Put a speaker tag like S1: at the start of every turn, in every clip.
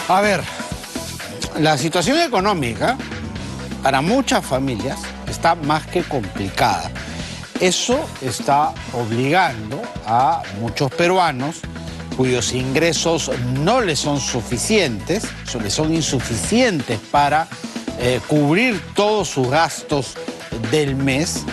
S1: A ver, la situación económica para muchas familias está más que complicada. Eso está obligando a muchos peruanos cuyos ingresos no les son suficientes, les son insuficientes para cubrir todos sus gastos del mes,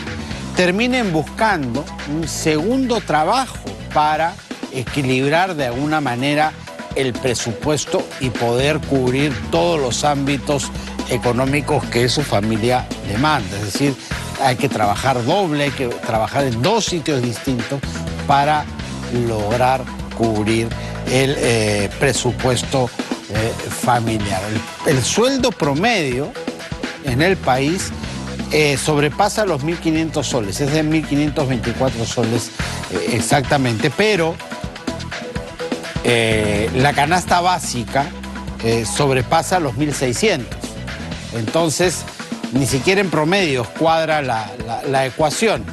S1: terminen buscando un segundo trabajo para equilibrar de alguna manera el presupuesto y poder cubrir todos los ámbitos económicos que su familia demanda. Es decir, hay que trabajar doble, hay que trabajar en dos sitios distintos para lograr cubrir el presupuesto familiar. El sueldo promedio en el país sobrepasa los 1.500 soles, es de 1.524 soles exactamente, pero la canasta básica sobrepasa los 1.600. Entonces, ni siquiera en promedios cuadra la ecuación.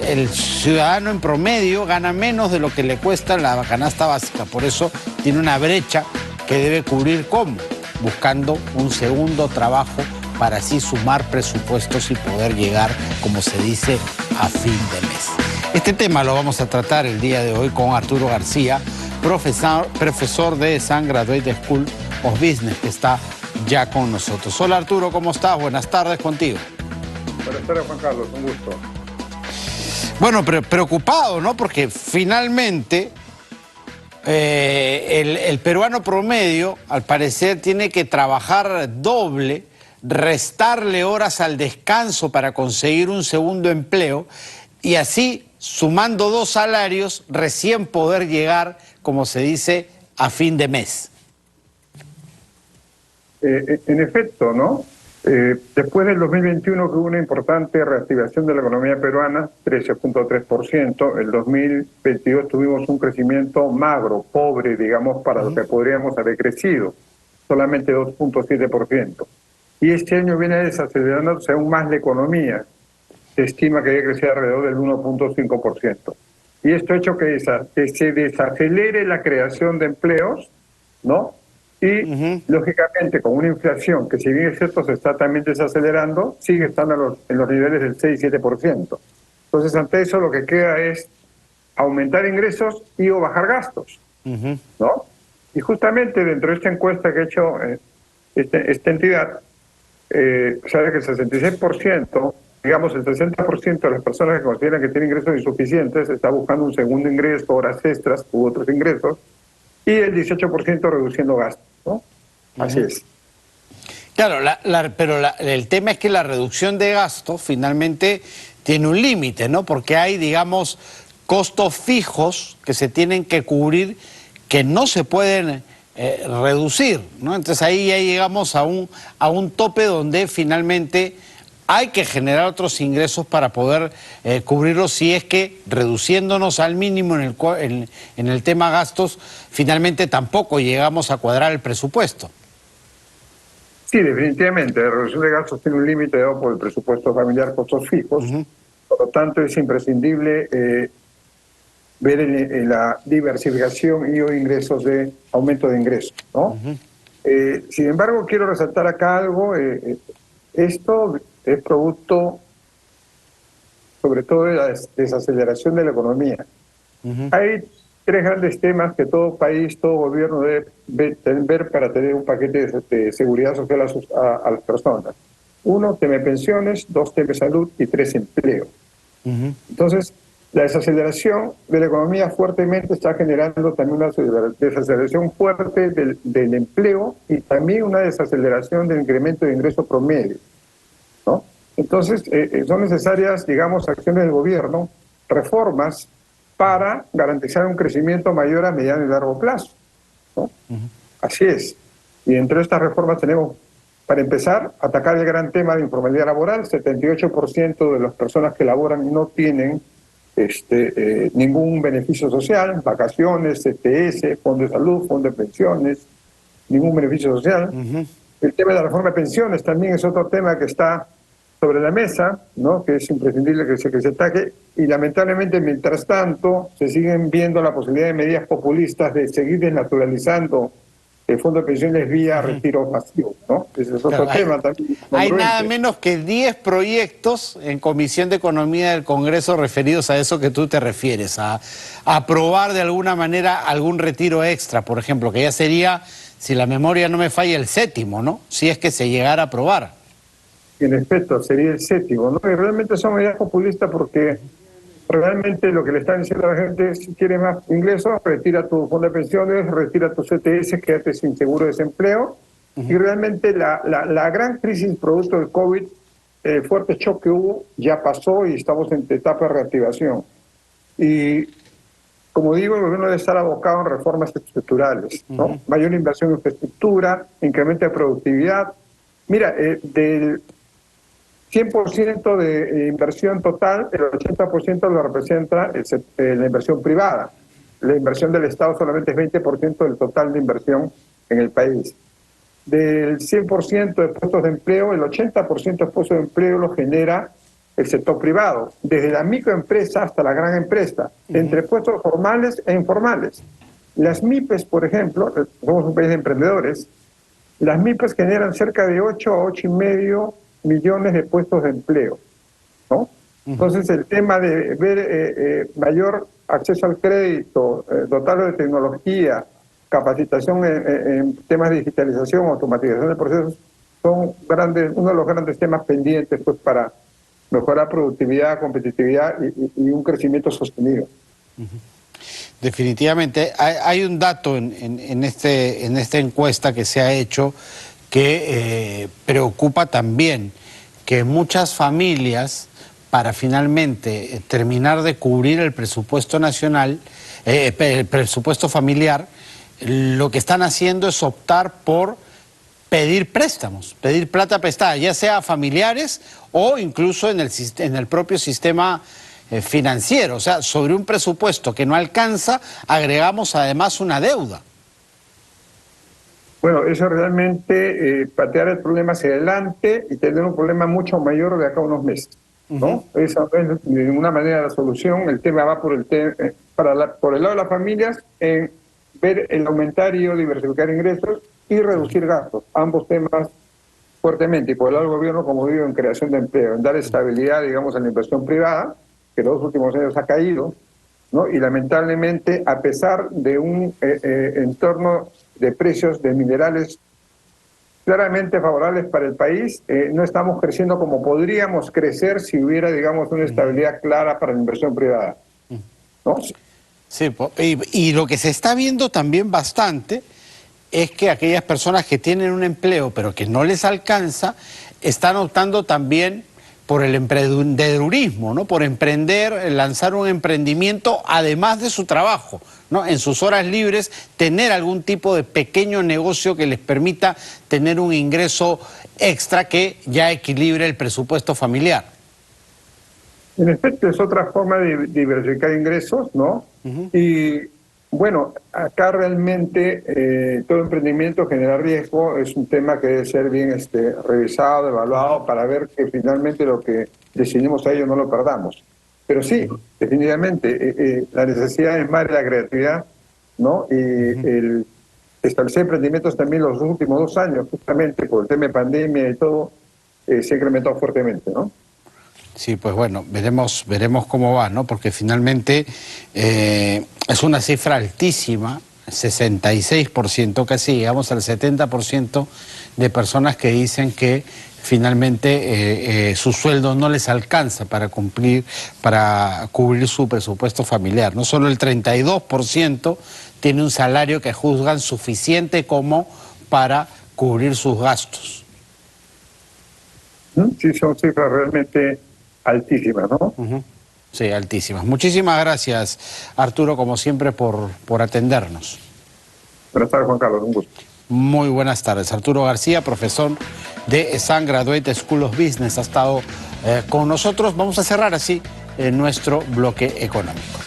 S1: El ciudadano en promedio gana menos de lo que le cuesta la canasta básica. Por eso tiene una brecha que debe cubrir ¿cómo? Buscando un segundo trabajo para así sumar presupuestos y poder llegar, como se dice, a fin de mes. Este tema lo vamos a tratar el día de hoy con Arturo García, profesor de Sun Graduate School of Business, que está ya con nosotros. Hola Arturo, ¿cómo estás? Buenas tardes contigo.
S2: Buenas tardes, Juan Carlos, un gusto.
S1: Bueno, preocupado, ¿no? Porque finalmente el peruano promedio, al parecer, tiene que trabajar doble, restarle horas al descanso para conseguir un segundo empleo y así, sumando dos salarios, recién poder llegar, como se dice, a fin de mes.
S2: En efecto, ¿no? Después del 2021 que hubo una importante reactivación de la economía peruana, 13.3%, el 2022 tuvimos un crecimiento magro, pobre, digamos, para lo que podríamos haber crecido, solamente 2.7%. Y este año viene desacelerándose aún más la economía, se estima que debe crecer alrededor del 1.5%. Y esto ha hecho que se desacelere la creación de empleos, ¿no? Y, lógicamente, con una inflación que, si bien es cierto, se está también desacelerando, sigue estando en los niveles del 6-7%. Entonces, ante eso, lo que queda es aumentar ingresos y o bajar gastos, ¿no? Y justamente dentro de esta encuesta que ha hecho esta entidad, sabe que el 66%, digamos el 60% de las personas que consideran que tienen ingresos insuficientes está buscando un segundo ingreso, horas extras u otros ingresos, y el 18% reduciendo gastos, ¿no? Así es.
S1: Claro, pero el tema es que la reducción de gastos finalmente tiene un límite, ¿no? Porque hay, digamos, costos fijos que se tienen que cubrir que no se pueden reducir, ¿no? Entonces ahí ya llegamos a un tope donde finalmente hay que generar otros ingresos para poder cubrirlos, si es que reduciéndonos al mínimo en el tema gastos, finalmente tampoco llegamos a cuadrar el presupuesto.
S2: Sí, definitivamente. La reducción de gastos tiene un límite dado por el presupuesto familiar, costos fijos. Por lo tanto, es imprescindible ver en la diversificación y o ingresos de aumento de ingresos, ¿no? Sin embargo, quiero resaltar acá algo. Esto es producto, sobre todo, de la desaceleración de la economía. Hay tres grandes temas que todo país, todo gobierno debe ver para tener un paquete de seguridad social a las personas. 1, tema de pensiones; 2, tema de salud; y 3, empleo. Entonces, la desaceleración de la economía fuertemente está generando también una desaceleración fuerte del empleo y también una desaceleración del incremento de ingreso promedio, ¿no? Entonces, son necesarias, digamos, acciones del gobierno, reformas para garantizar un crecimiento mayor a mediano y largo plazo, ¿no? Así es. Y entre estas reformas tenemos, para empezar, atacar el gran tema de informalidad laboral. 78% de las personas que laboran no tienen ningún beneficio social, vacaciones, CTS, fondo de salud, fondo de pensiones, ningún beneficio social. El tema de la reforma de pensiones también es otro tema que está sobre la mesa, ¿no? Que es imprescindible que se ataque, y lamentablemente, mientras tanto, se siguen viendo la posibilidad de medidas populistas de seguir desnaturalizando el fondo de pensiones vía retiros masivos, ¿no? Ese es otro tema también.
S1: Hay nada menos que 10 proyectos en Comisión de Economía del Congreso referidos a eso que tú te refieres, a aprobar de alguna manera algún retiro extra, por ejemplo, que ya sería, si la memoria no me falla, el 7º, ¿no? Si es que se llegara a aprobar.
S2: En efecto, sería el 7º, ¿no? Y realmente son medidas populistas porque realmente lo que le están diciendo a la gente es: si quieres más ingresos, retira tu fondo de pensiones, retira tu CTS, quédate sin seguro de desempleo. Y realmente la gran crisis producto del COVID, el fuerte shock que hubo, ya pasó y estamos en etapa de reactivación. Y como digo, el gobierno debe estar abocado en reformas estructurales, ¿no? Mayor inversión en infraestructura, incremento de productividad. Mira, del 100% de inversión total, el 80% lo representa la inversión privada. La inversión del Estado solamente es 20% del total de inversión en el país. Del 100% de puestos de empleo, el 80% de puestos de empleo lo genera el sector privado, desde la microempresa hasta la gran empresa, entre puestos formales e informales. Las MIPES, por ejemplo, somos un país de emprendedores, las MIPES generan cerca de 8 a 8,5 millones de puestos de empleo, ¿no? Entonces, el tema de ver mayor acceso al crédito, dotarlo de tecnología, capacitación en temas de digitalización, automatización de procesos, son uno de los grandes temas pendientes, pues, para mejorar productividad, competitividad y un crecimiento sostenido.
S1: Definitivamente. Hay un dato en esta encuesta que se ha hecho que preocupa también, que muchas familias, para finalmente terminar de cubrir el presupuesto nacional, el presupuesto familiar, lo que están haciendo es optar por pedir préstamos, pedir plata prestada, ya sea a familiares o incluso en el propio sistema financiero. O sea, sobre un presupuesto que no alcanza, agregamos además una deuda.
S2: Bueno, eso realmente patear el problema hacia adelante y tener un problema mucho mayor de acá a unos meses, ¿no? Esa no es de ninguna manera la solución. El tema va por el lado de las familias, en ver el aumentario, diversificar ingresos y reducir gastos. Ambos temas fuertemente. Y por el lado del gobierno, como digo, en creación de empleo, en dar estabilidad, digamos, a la inversión privada, que los últimos años ha caído, ¿no? Y lamentablemente, a pesar de un entorno de precios de minerales claramente favorables para el país, no estamos creciendo como podríamos crecer si hubiera, digamos, una estabilidad clara para la inversión privada, ¿no?
S1: Sí, y lo que se está viendo también bastante es que aquellas personas que tienen un empleo pero que no les alcanza, están optando también por el emprendedurismo, ¿no? Por emprender, lanzar un emprendimiento además de su trabajo, ¿no? En sus horas libres, tener algún tipo de pequeño negocio que les permita tener un ingreso extra que ya equilibre el presupuesto familiar.
S2: En efecto, es otra forma de diversificar ingresos, ¿no? Y bueno, acá realmente todo emprendimiento genera riesgo, es un tema que debe ser bien revisado, evaluado, para ver que finalmente lo que decidimos a ello no lo perdamos. Pero sí, definitivamente, la necesidad es más de la creatividad, ¿no? Y el establecer emprendimientos también los últimos 2 años, justamente por el tema de pandemia y todo, se ha incrementado fuertemente, ¿no?
S1: Sí, pues bueno, veremos cómo va, ¿no? Porque finalmente es una cifra altísima, 66%, casi llegamos al 70% de personas que dicen que finalmente su sueldo no les alcanza para cubrir su presupuesto familiar. No solo el 32% tiene un salario que juzgan suficiente como para cubrir sus gastos.
S2: Sí, son cifras realmente altísimas, ¿no?
S1: Sí, altísimas. Muchísimas gracias, Arturo, como siempre, por atendernos.
S2: Buenas tardes, Juan Carlos, un gusto.
S1: Muy buenas tardes. Arturo García, profesor de ESAN Graduate School of Business, ha estado con nosotros. Vamos a cerrar así nuestro bloque económico.